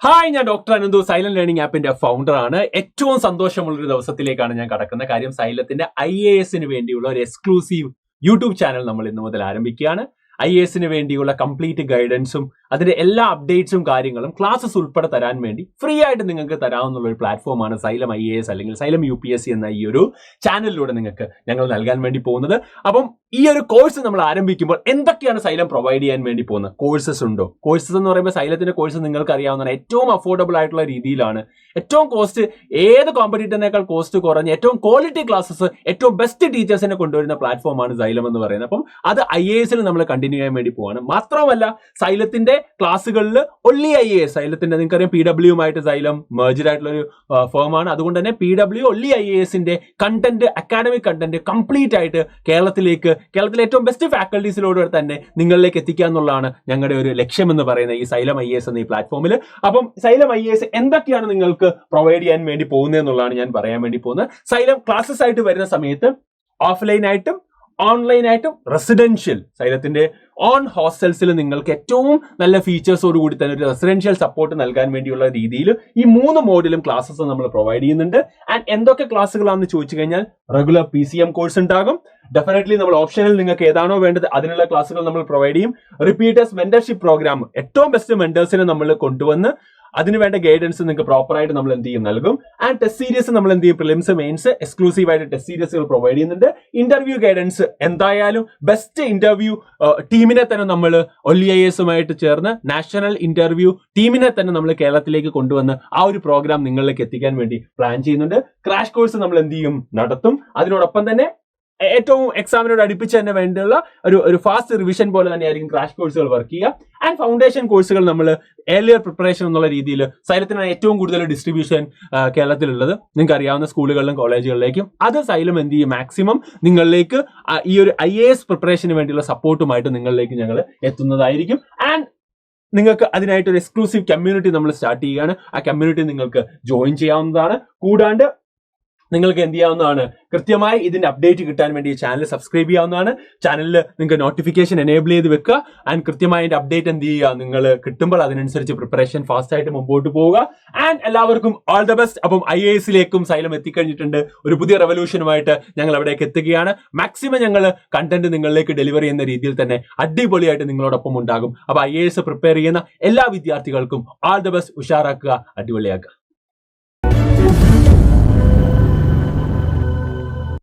Hi, ഞാൻ doctor Ananthu, silent learning ആപ്പിന്റെ founder ആണ്. ഏറ്റവും സന്തോഷമുള്ളൊരു ദിവസത്തിലേക്കാണ് ഞാൻ കടക്കുന്ന കാര്യം. സൈലത്തിന്റെ IAS വേണ്ടിയുള്ള ഒരു എക്സ്ക്ലൂസീവ് യൂട്യൂബ് ചാനൽ നമ്മൾ ഇന്നു മുതൽ ആരംഭിക്കുകയാണ്. IAS വേണ്ടിയുള്ള കംപ്ലീറ്റ് ഗൈഡൻസും അതിന്റെ എല്ലാ അപ്ഡേറ്റ്സും കാര്യങ്ങളും ക്ലാസ്സസ് ഉൾപ്പെടെ തരാൻ വേണ്ടി ഫ്രീ ആയിട്ട് നിങ്ങൾക്ക് തരാവുന്ന ഒരു പ്ലാറ്റ്ഫോമാണ് സൈലം IAS അല്ലെങ്കിൽ സൈലം UPSC എന്ന ഈ ഒരു ചാനലിലൂടെ നിങ്ങൾക്ക് ഞങ്ങൾ നൽകാൻ വേണ്ടി പോകുന്നത്. അപ്പം ഈ ഒരു കോഴ്സ് നമ്മൾ ആരംഭിക്കുമ്പോൾ എന്തൊക്കെയാണ് സൈലം പ്രൊവൈഡ് ചെയ്യാൻ വേണ്ടി പോകുന്നത്? കോഴ്സസ് ഉണ്ടോ? കോഴ്സസ് എന്ന് പറയുമ്പോൾ സൈലത്തിന്റെ കോഴ്സ് നിങ്ങൾക്ക് അറിയാവുന്നതാണ്. ഏറ്റവും അഫോർഡബിൾ ആയിട്ടുള്ള രീതിയിലാണ്, ഏറ്റവും കോസ്റ്റ് ഏത് കോമ്പറ്റീറ്ററിനേക്കാൾ കോസ്റ്റ് കുറഞ്ഞ് ഏറ്റവും ക്വാളിറ്റി ക്ലാസ്സസ്, ഏറ്റവും ബെസ്റ്റ് ടീച്ചേഴ്സിനെ കൊണ്ടുവരുന്ന പ്ലാറ്റ്ഫോമാണ് സൈലം എന്ന് പറയുന്നത്. അപ്പം അത് IAS നമ്മൾ കണ്ടിന്യൂ ചെയ്യാൻ വേണ്ടി പോവാണ്. മാത്രമല്ല സൈലത്തിന്റെ ക്ലാസ്സുകളിൽ ഒള്ളി IAS, സൈലത്തിന്റെ നിങ്ങൾക്കറിയാം PW ആയിട്ട് സൈലം മെർജ്ഡ് ആയിട്ടുള്ള ഒരു ഫേമാണ്. അതുകൊണ്ട് തന്നെ PW only IAS content, academic content complete ആയിട്ട് കേരളത്തിലെ ഏറ്റവും ബെസ്റ്റ് ഫാക്കൽറ്റീസിലൂടെ തന്നെ നിങ്ങളിലേക്ക് എത്തിക്കുക എന്നുള്ളതാണ് ഞങ്ങളുടെ ഒരു ലക്ഷ്യം എന്ന് പറയുന്നത് ഈ സൈലം IAS എന്ന ഈ പ്ലാറ്റ്ഫോമിൽ. അപ്പം സൈലം IAS എന്തൊക്കെയാണ് നിങ്ങൾക്ക് പ്രൊവൈഡ് ചെയ്യാൻ വേണ്ടി പോകുന്നത് എന്നുള്ളതാണ് ഞാൻ പറയാൻ വേണ്ടി പോകുന്നത്. സൈലം ക്ലാസ്സസ് ആയിട്ട് വരുന്ന സമയത്ത് ഓഫ്ലൈൻ ആയിട്ടും ഓൺലൈൻ ആയിട്ടും റെസിഡൻഷ്യൽ സൈലത്തിന്റെ ഓൺ ഹോസ്റ്റൽസിൽ നിങ്ങൾക്ക് ഏറ്റവും നല്ല ഫീച്ചേഴ്സോട് കൂടി തന്നെ ഒരു റെസിഡൻഷ്യൽ സപ്പോർട്ട് നൽകാൻ വേണ്ടിയുള്ള രീതിയിൽ ഈ 3 മോഡിലും ക്ലാസ്സസ് നമ്മൾ പ്രൊവൈഡ് ചെയ്യുന്നുണ്ട്. ആൻഡ് എന്തൊക്കെ ക്ലാസ്സുകളാണെന്ന് ചോദിച്ചു കഴിഞ്ഞാൽ റെഗുലർ PCM കോഴ്സ് ഉണ്ടാകും. ഡെഫിനറ്റ്ലി നമ്മൾ ഓപ്ഷനിൽ നിങ്ങൾക്ക് ഏതാണോ വേണ്ടത് അതിനുള്ള ക്ലാസ്സുകൾ നമ്മൾ പ്രൊവൈഡ് ചെയ്യും. റിപ്പീറ്റേഴ്സ് മെന്റർഷിപ്പ് പ്രോഗ്രാം, ഏറ്റവും ബെസ്റ്റ് മെന്റേഴ്സിനെ നമ്മൾ കൊണ്ടുവന്ന് അതിനുവേണ്ട ഗൈഡൻസ് നിങ്ങൾക്ക് പ്രോപ്പർ ആയിട്ട് നമ്മൾ എന്ത് ചെയ്യും നൽകും. ആൻഡ് ടെസ്റ്റ് സീരീസ് നമ്മൾ എന്ത് ചെയ്യും, പ്രിലിംസ് മെയിൻസ് എക്സ്ക്ലൂസീവ് ആയിട്ട് ടെസ്റ്റ് സീരീസുകൾ പ്രൊവൈഡ് ചെയ്യുന്നുണ്ട്. ഇന്റർവ്യൂ ഗൈഡൻസ്, എന്തായാലും ബെസ്റ്റ് ഇന്റർവ്യൂ ടീമിനെ തന്നെ നമ്മൾ ഒള്ളി IASുമായിട്ട് ചേർന്ന് നാഷണൽ ഇന്റർവ്യൂ ടീമിനെ തന്നെ നമ്മൾ കേരളത്തിലേക്ക് കൊണ്ടുവന്ന് ആ ഒരു പ്രോഗ്രാം നിങ്ങളിലേക്ക് എത്തിക്കാൻ വേണ്ടി പ്ലാൻ ചെയ്യുന്നുണ്ട്. ക്രാഷ് കോഴ്സ് നമ്മൾ എന്ത് ചെയ്യും നടത്തും. അതിനോടൊപ്പം തന്നെ ഏറ്റവും എക്സാമിനോട് അടുപ്പിച്ച് തന്നെ വേണ്ടിയുള്ള ഒരു ഫാസ്റ്റ് റിവിഷൻ പോലെ തന്നെയായിരിക്കും ക്രാഷ് കോഴ്സുകൾ വർക്ക് ചെയ്യുക. ആൻഡ് ഫൗണ്ടേഷൻ കോഴ്സുകൾ നമ്മൾ ഏർലിയർ പ്രിപ്പറേഷൻ എന്നുള്ള രീതിയിൽ സൈലത്തിനാണ് ഏറ്റവും കൂടുതൽ ഡിസ്ട്രിബ്യൂഷൻ കേരളത്തിലുള്ളത്. നിങ്ങൾക്ക് അറിയാവുന്ന സ്കൂളുകളിലും കോളേജുകളിലേക്കും അത് സൈലം എന്ത് ചെയ്യും മാക്സിമം നിങ്ങളിലേക്ക് ഈ ഒരു IAS പ്രിപ്പറേഷന് വേണ്ടിയുള്ള സപ്പോർട്ടുമായിട്ട് നിങ്ങളിലേക്ക് ഞങ്ങൾ എത്തുന്നതായിരിക്കും. ആൻഡ് നിങ്ങൾക്ക് അതിനായിട്ട് ഒരു എക്സ്ക്ലൂസീവ് കമ്മ്യൂണിറ്റി നമ്മൾ സ്റ്റാർട്ട് ചെയ്യുകയാണ്. ആ കമ്മ്യൂണിറ്റി നിങ്ങൾക്ക് ജോയിൻ ചെയ്യാവുന്നതാണ്. കൂടാണ്ട് നിങ്ങൾക്ക് എന്ത് ചെയ്യാവുന്നതാണ്, കൃത്യമായി ഇതിന്റെ അപ്ഡേറ്റ് കിട്ടാൻ വേണ്ടി ചാനൽ സബ്സ്ക്രൈബ് ചെയ്യാവുന്നതാണ്. ചാനലിൽ നിങ്ങൾക്ക് നോട്ടിഫിക്കേഷൻ എനേബിൾ ചെയ്ത് വെക്കുക. ആൻഡ് കൃത്യമായി അതിന്റെ അപ്ഡേറ്റ് എന്ത് ചെയ്യുക, നിങ്ങൾ കിട്ടുമ്പോൾ അതിനനുസരിച്ച് പ്രിപ്പറേഷൻ ഫാസ്റ്റ് ആയിട്ട് മുമ്പോട്ട് പോവുക. ആൻഡ് എല്ലാവർക്കും ഓൾ ദ ബെസ്റ്റ്. അപ്പം IASലേക്കും സൈലം എത്തിക്കഴിഞ്ഞിട്ടുണ്ട്. ഒരു പുതിയ റെവല്യൂഷനുമായിട്ട് ഞങ്ങൾ അവിടേക്ക് എത്തുകയാണ്. മാക്സിമം ഞങ്ങൾ കണ്ടന്റ് നിങ്ങളിലേക്ക് ഡെലിവർ ചെയ്യുന്ന രീതിയിൽ തന്നെ അടിപൊളിയായിട്ട് നിങ്ങളോടൊപ്പം ഉണ്ടാകും. അപ്പൊ IAS പ്രിപ്പയർ ചെയ്യുന്ന എല്ലാ വിദ്യാർത്ഥികൾക്കും ഓൾ ദ ബെസ്റ്റ്. ഉഷാറാക്കുക, അടിപൊളിയാക്കുക.